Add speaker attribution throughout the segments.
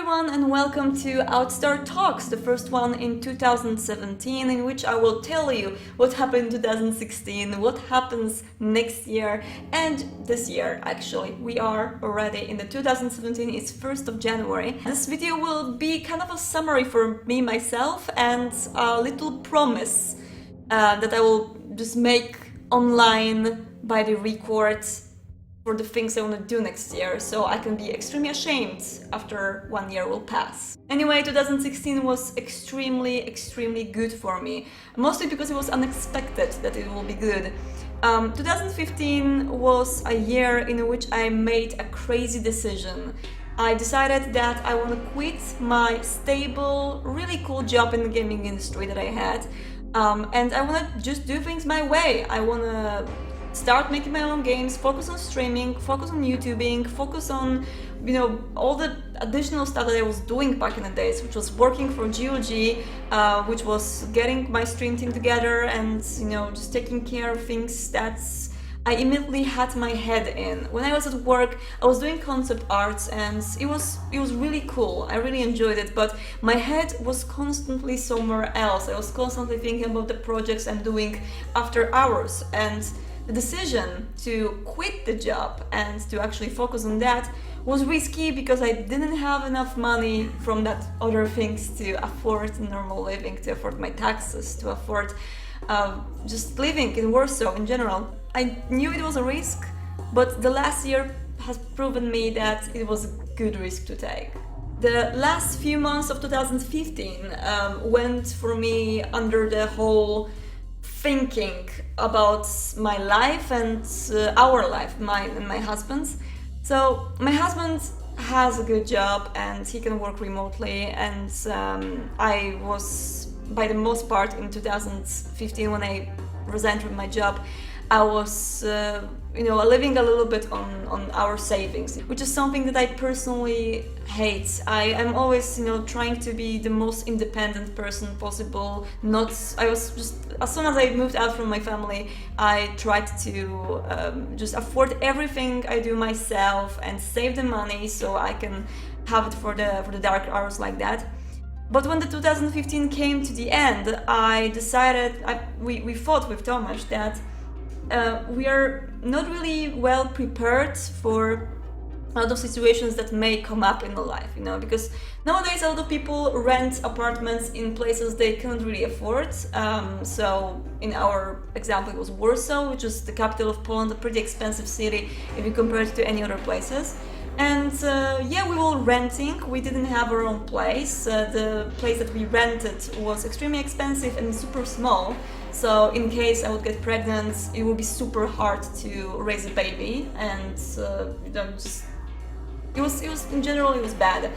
Speaker 1: everyone and welcome to Outstar Talks, the first one in 2017, in which I will tell you what happened in 2016, what happens next year and this year actually. We are already in the 2017, it's 1st of January. This video will be kind of a summary for me myself and a little promise that I will just make online by the record for the things I want to do next year, so I can be extremely ashamed after 1 year will pass. Anyway, 2016 was extremely good for me, mostly because it was unexpected that it will be good. 2015 was a year in which I made a crazy decision. I decided that I want to quit my stable, really cool job in the gaming industry that I had, and I want to just do things my way. I want to start making my own games, focus on streaming, focus on YouTubing, focus on, all the additional stuff that I was doing back in the days, which was working for GOG, which was getting my stream team together and, just taking care of things that I immediately had my head in. When I was at work, I was doing concept arts and it was really cool. I really enjoyed it, but my head was constantly somewhere else. I was constantly thinking about the projects I'm doing after hours, and the decision to quit the job and to actually focus on that was risky because I didn't have enough money from that other things to afford normal living, to afford my taxes, to afford just living in Warsaw in general. I knew it was a risk, but the last year has proven me that it was a good risk to take. The last few months of 2015 went for me under the whole thinking about my life and our life, mine and my husband's. So my husband has a good job and he can work remotely, and I was, by the most part, in 2015 when I resigned from my job, I was living a little bit on our savings, which is something that I personally hate. I am always trying to be the most independent person possible. I was just, as soon as I moved out from my family, I tried to just afford everything I do myself and save the money so I can have it for the dark hours like that. But when the 2015 came to the end, I decided, we thought with Tomasz that we are not really well prepared for a lot of situations that may come up in the life, because nowadays a lot of people rent apartments in places they can't really afford. So in our example, it was Warsaw, which is the capital of Poland, a pretty expensive city if you compare it to any other places. And we were renting, we didn't have our own place. The place that we rented was extremely expensive and super small. So in case I would get pregnant, it would be super hard to raise a baby, and it was in general, it was bad.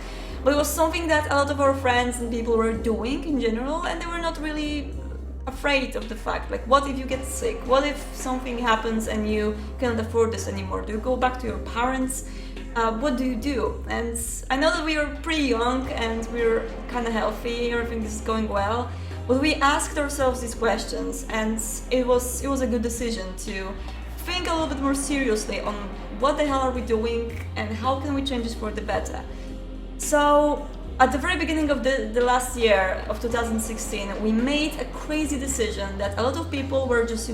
Speaker 1: But it was something that a lot of our friends and people were doing in general, and they were not really afraid of the fact, like, what if you get sick? What if something happens and you can't afford this anymore? Do you go back to your parents? What do you do? And I know that we were pretty young and we were kind of healthy, everything is going well, but we asked ourselves these questions, and it was a good decision to think a little bit more seriously on what the hell are we doing and how can we change this for the better. So at the very beginning of the last year of 2016, we made a crazy decision that a lot of people were just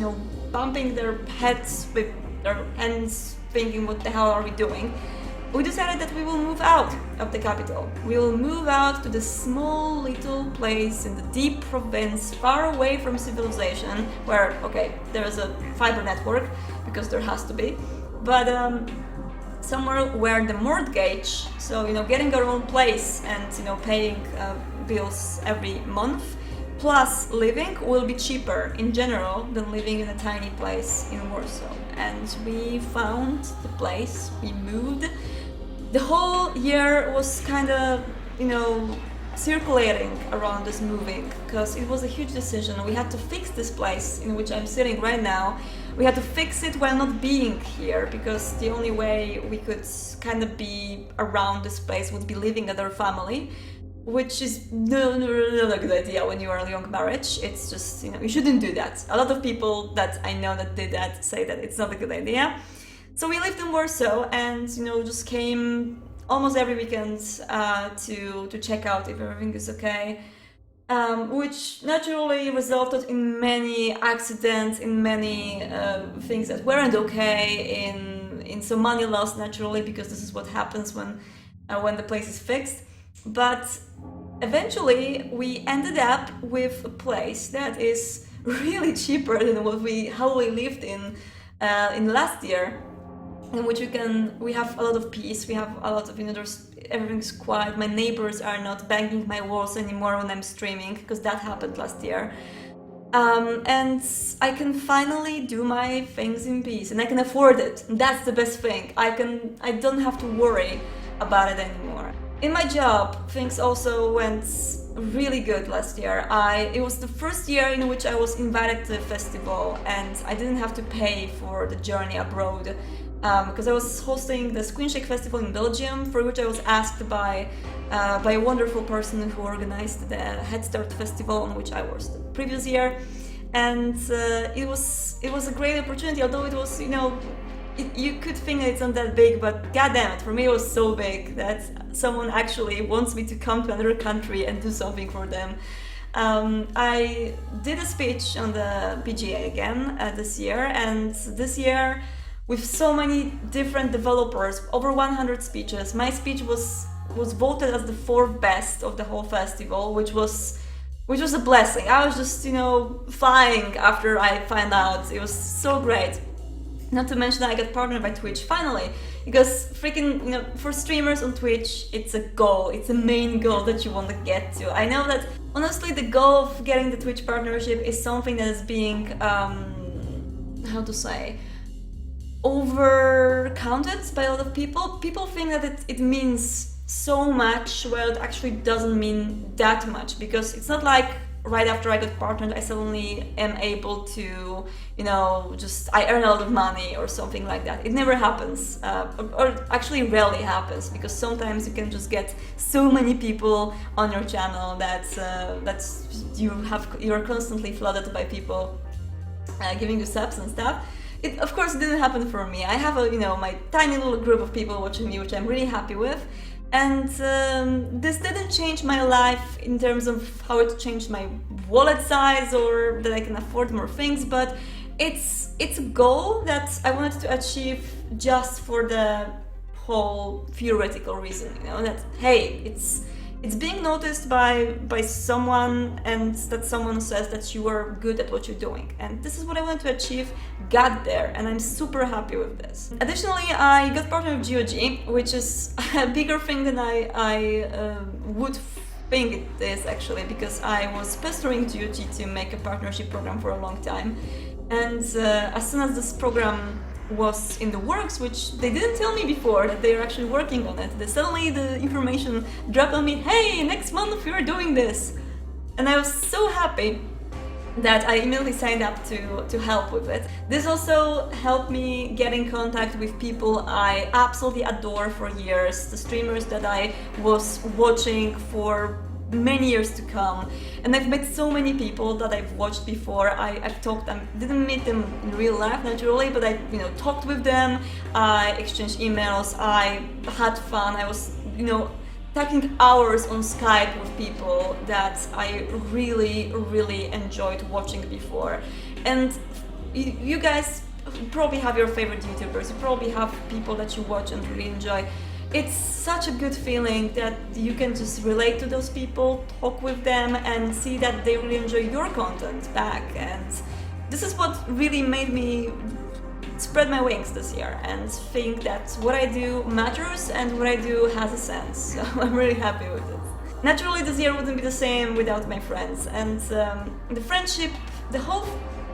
Speaker 1: bumping their heads with their hands, thinking, what the hell are we doing? We decided that we will move out of the capital. We will move out to the small little place in the deep province, far away from civilization, where, okay, there is a fiber network, because there has to be, but somewhere where the mortgage, so getting our own place and paying bills every month, plus living, will be cheaper in general than living in a tiny place in Warsaw. And we found the place, we moved. The whole year was kind of, circulating around this moving, because it was a huge decision. We had to fix this place in which I'm sitting right now. We had to fix it while not being here, because the only way we could kind of be around this place would be living at our family, which is not a good idea when you are in a young marriage. It's just, you shouldn't do that. A lot of people that I know that did that say that it's not a good idea. So we lived in Warsaw and, just came almost every weekend to check out if everything is okay. Which naturally resulted in many accidents, in many things that weren't okay, in some money loss naturally, because this is what happens when the place is fixed. But eventually we ended up with a place that is really cheaper than how we lived in last year, in which we have a lot of peace, we have a lot of, everything's quiet, my neighbors are not banging my walls anymore when I'm streaming, because that happened last year. And I can finally do my things in peace, and I can afford it. That's the best thing. I don't have to worry about it anymore. In my job, things also went really good last year. It was the first year in which I was invited to a festival, and I didn't have to pay for the journey abroad. Because I was hosting the Screen Shake Festival in Belgium, for which I was asked by a wonderful person who organized the Head Start Festival, on which I was the previous year, and it was a great opportunity. Although it was, you could think that it's not that big, but goddamn it, for me it was so big that someone actually wants me to come to another country and do something for them. I did a speech on the PGA again this year, and this year, with so many different developers, over 100 speeches, my speech was voted as the 4th best of the whole festival, which was a blessing. I was just, flying after I found out. It was so great. Not to mention that I got partnered by Twitch finally, because freaking, for streamers on Twitch, it's a goal. It's a main goal that you want to get to. I know that honestly the goal of getting the Twitch partnership is something that is being, how to say, over-counted by a lot of people. People think that it means so much, well, it actually doesn't mean that much, because it's not like right after I got partnered I suddenly am able to, I earn a lot of money or something like that. It never happens, or actually rarely happens, because sometimes you can just get so many people on your channel that you're constantly flooded by people giving you subs and stuff. It, of course, didn't happen for me. I have my tiny little group of people watching me, which I'm really happy with. And this didn't change my life in terms of how it changed my wallet size or that I can afford more things, but it's a goal that I wanted to achieve just for the whole theoretical reason, that, hey, it's being noticed by someone, and that someone says that you are good at what you're doing. And this is what I wanted to achieve, got there, and I'm super happy with this. Additionally, I got partnered with GOG, which is a bigger thing than I would think it is, actually, because I was pestering GOG to make a partnership program for a long time. And as soon as this program was in the works, which they didn't tell me before that they are actually working on it, suddenly the information dropped on me, hey, next month we are doing this. And I was so happy that I immediately signed up to help with it. This also helped me get in contact with people I absolutely adore for years, the streamers that I was watching for many years to come, and I've met so many people that I've watched before. I've talked, I didn't meet them in real life naturally, but I talked with them, I exchanged emails, I had fun, I was talking hours on Skype with people that I really, really enjoyed watching before. And you guys probably have your favorite YouTubers, you probably have people that you watch and really enjoy. It's such a good feeling that you can just relate to those people, talk with them, and see that they really enjoy your content back. And this is what really made me spread my wings this year and think that what I do matters and what I do has a sense. So I'm really happy with it. Naturally, this year wouldn't be the same without my friends, and the friendship, the whole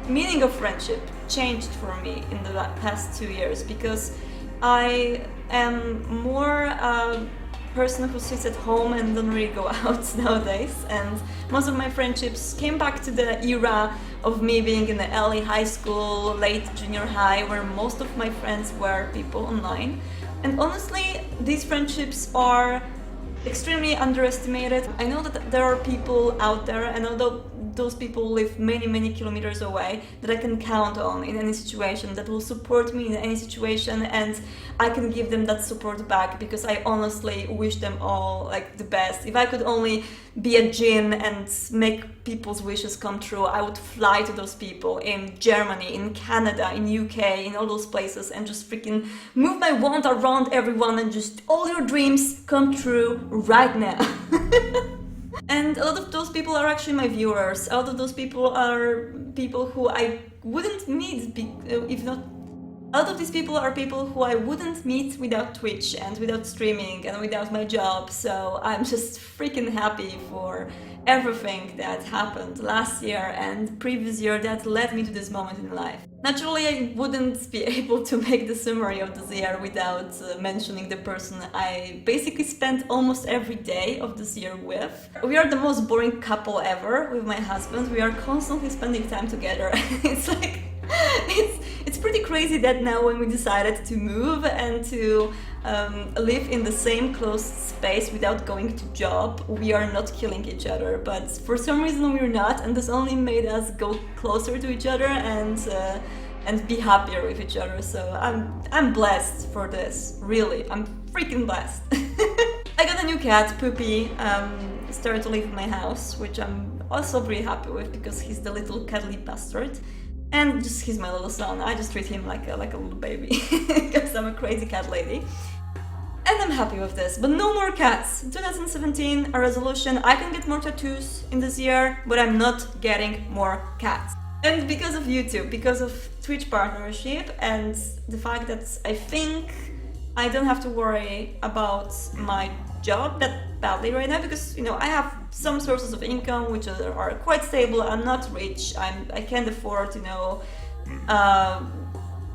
Speaker 1: meaning of friendship changed for me in the past 2 years, because I am more a person who sits at home and don't really go out nowadays, and most of my friendships came back to the era of me being in the early high school, late junior high, where most of my friends were people online. And honestly, these friendships are extremely underestimated. I know that there are people out there, and although those people live many kilometers away that I can count on in any situation, that will support me in any situation, and I can give them that support back, because I honestly wish them all like the best. If I could only be a djinn and make people's wishes come true, I would fly to those people in Germany, in Canada, in UK, in all those places, and just freaking move my wand around everyone and just all your dreams come true right now. And a lot of those people are actually my viewers. A lot of those people are people who I wouldn't meet if not. A lot of these people are people who I wouldn't meet without Twitch and without streaming and without my job. So I'm just freaking happy for everything that happened last year and previous year that led me to this moment in life. Naturally, I wouldn't be able to make the summary of this year without mentioning the person I basically spent almost every day of this year with. We are the most boring couple ever with my husband. We are constantly spending time together. It's like, it's pretty crazy that now when we decided to move and to live in the same closed space without going to job, we are not killing each other. But for some reason we're not, and this only made us go closer to each other and be happier with each other. So I'm blessed for this. Really, I'm freaking blessed. I got a new cat, Poopy. Started to live in my house, which I'm also pretty happy with because he's the little cuddly bastard. And just he's my little son. I just treat him like a little baby because I'm a crazy cat lady. And I'm happy with this, but no more cats. In 2017, a resolution, I can get more tattoos in this year, but I'm not getting more cats. And because of YouTube, because of Twitch partnership, and the fact that I think I don't have to worry about my job that badly right now, because I have some sources of income which are quite stable. I'm not rich. I can't afford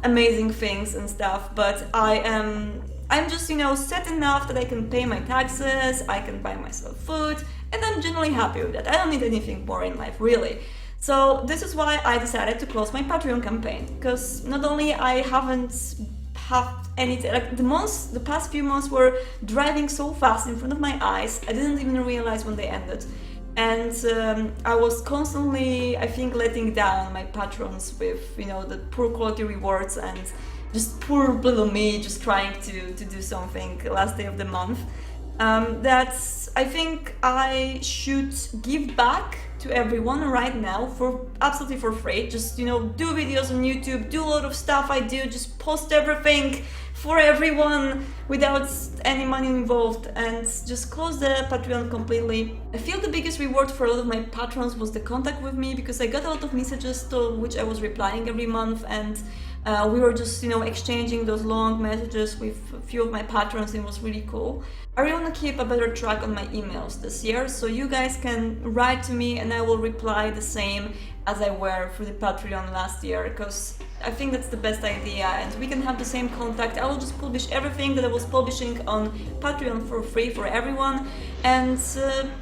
Speaker 1: amazing things and stuff, but I'm just set enough that I can pay my taxes, I can buy myself food, and I'm generally happy with that. I don't need anything more in life, really. So this is why I decided to close my Patreon campaign, because not only I haven't have anything, like the past few months were driving so fast in front of my eyes, I didn't even realize when they ended. And I was constantly, I think, letting down my patrons with, the poor quality rewards and just poor little me just trying to do something last day of the month. That I think I should give back to everyone right now for absolutely for free. Just do videos on YouTube, do a lot of stuff I do, just post everything for everyone without any money involved, and just close the Patreon completely. I feel the biggest reward for a lot of my patrons was the contact with me, because I got a lot of messages to which I was replying every month, and we were just exchanging those long messages with a few of my patrons. It was really cool. I really want to keep a better track on my emails this year, so you guys can write to me and I will reply the same as I were for the Patreon last year, because I think that's the best idea, and we can have the same contact. I will just publish everything that I was publishing on Patreon for free for everyone, and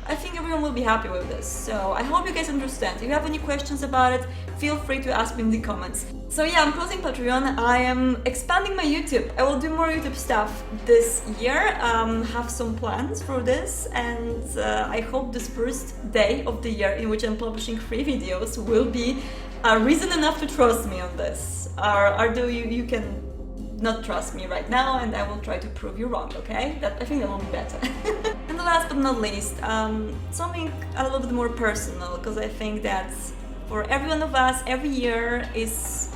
Speaker 1: I think everyone will be happy with this. So I hope you guys understand. If you have any questions about it, feel free to ask me in the comments. So yeah, I'm closing Patreon. I am expanding my YouTube. I will do more YouTube stuff this year. Have some plans for this, and I hope this first day of the year in which I'm publishing free videos will be a reason enough to trust me on this. Although you can not trust me right now, and I will try to prove you wrong, okay? I think that will be better. And the last but not least, something a little bit more personal, because I think that for every one of us, every year is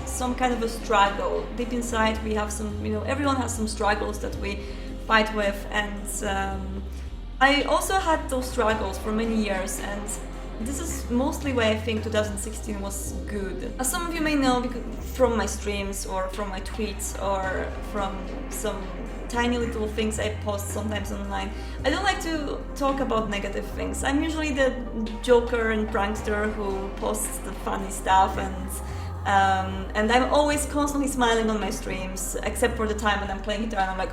Speaker 1: some kind of a struggle. Deep inside we have some, everyone has some struggles that we fight with, and I also had those struggles for many years, and this is mostly why I think 2016 was good. As some of you may know from my streams or from my tweets or from some tiny little things I post sometimes online, I don't like to talk about negative things. I'm usually the joker and prankster who posts the funny stuff, and I'm always constantly smiling on my streams, except for the time when I'm playing guitar and I'm like...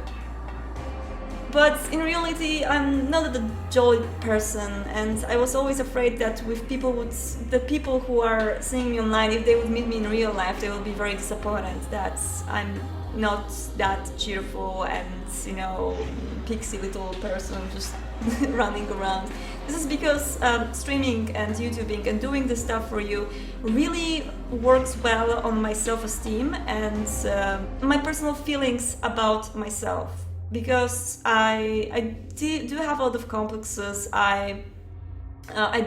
Speaker 1: But in reality, I'm not a jolly person, and I was always afraid that the people who are seeing me online, if they would meet me in real life, they would be very disappointed that I'm not that cheerful and, pixie little person just running around. This is because streaming and YouTubing and doing this stuff for you really works well on my self-esteem and my personal feelings about myself. Because I do have a lot of complexes. I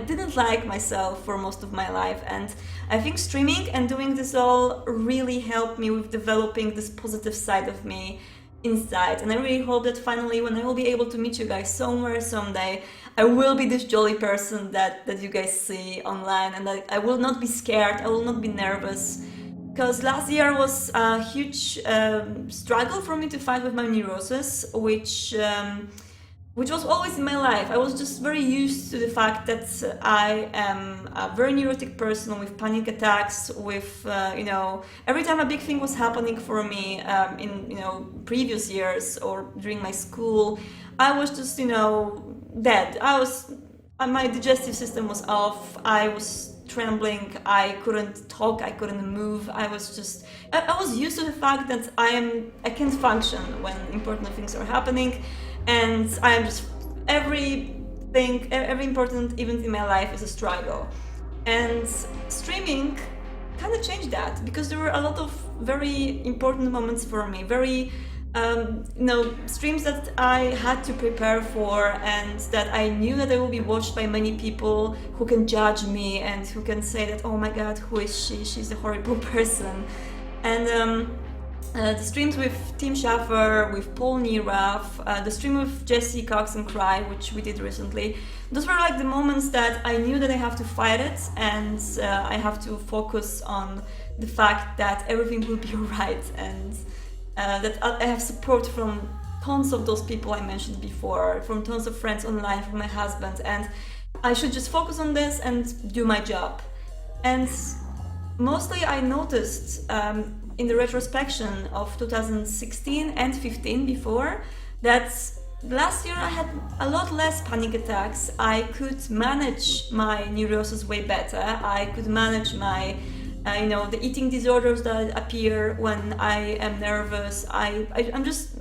Speaker 1: didn't like myself for most of my life, and I think streaming and doing this all really helped me with developing this positive side of me inside. And I really hope that finally, when I will be able to meet you guys somewhere someday, I will be this jolly person that you guys see online, and I will not be scared, I will not be nervous. Because last year was a huge struggle for me to fight with my neurosis, which was always in my life. I was just very used to the fact that I am a very neurotic person with panic attacks, with, every time a big thing was happening for me in, previous years or during my school, I was just, dead. My digestive system was off, I was trembling, I couldn't talk, I couldn't move, I was used to the fact that I can't function when important things are happening. And I am just, every important event in my life is a struggle. And streaming kind of changed that, because there were a lot of very important moments for me, very, streams that I had to prepare for, and that I knew that I will be watched by many people who can judge me and who can say that, oh my god, who is she? She's a horrible person. And the streams with Tim Schafer, with Paul Neurath, the stream with Jesse Cox and Cry, which we did recently, those were like the moments that I knew that I have to fight it, and I have to focus on the fact that everything will be alright, and that I have support from tons of those people I mentioned before, from tons of friends online, from my husband, and I should just focus on this and do my job. And mostly I noticed in the retrospection of 2016 and 15 before, that last year I had a lot less panic attacks. I could manage my neurosis way better. I could manage my, the eating disorders that appear when I am nervous. I'm just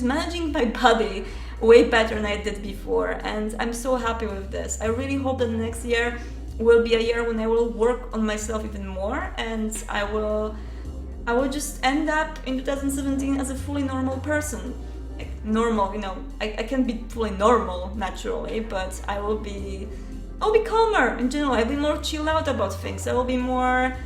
Speaker 1: managing my body way better than I did before, and I'm so happy with this. I really hope that next year will be a year when I will work on myself even more, and I will just end up in 2017 as a fully normal person. Like, normal, I can't be fully normal naturally, but I'll be calmer in general. I'll be more chill out about things. I will be more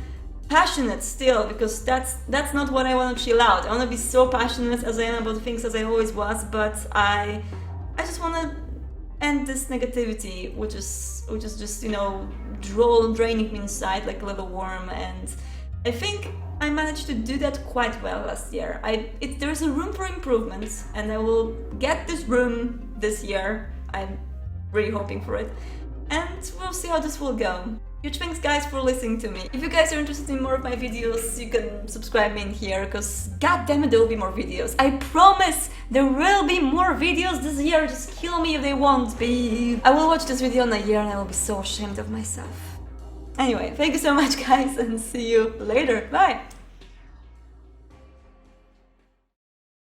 Speaker 1: passionate still, because that's not what I want to chill out. I want to be so passionate as I am about things as I always was, but I just want to end this negativity, which is just draining me inside like a little worm. And I think I managed to do that quite well last year. There's a room for improvement, and I will get this room this year. I'm really hoping for it, and we'll see how this will go. Huge thanks guys for listening to me. If you guys are interested in more of my videos, you can subscribe me in here, because god damn it, there will be more videos. I promise there will be more videos this year. Just kill me if they won't be. I will watch this video in a year and I will be so ashamed of myself. Anyway, thank you so much guys, and see you later. Bye!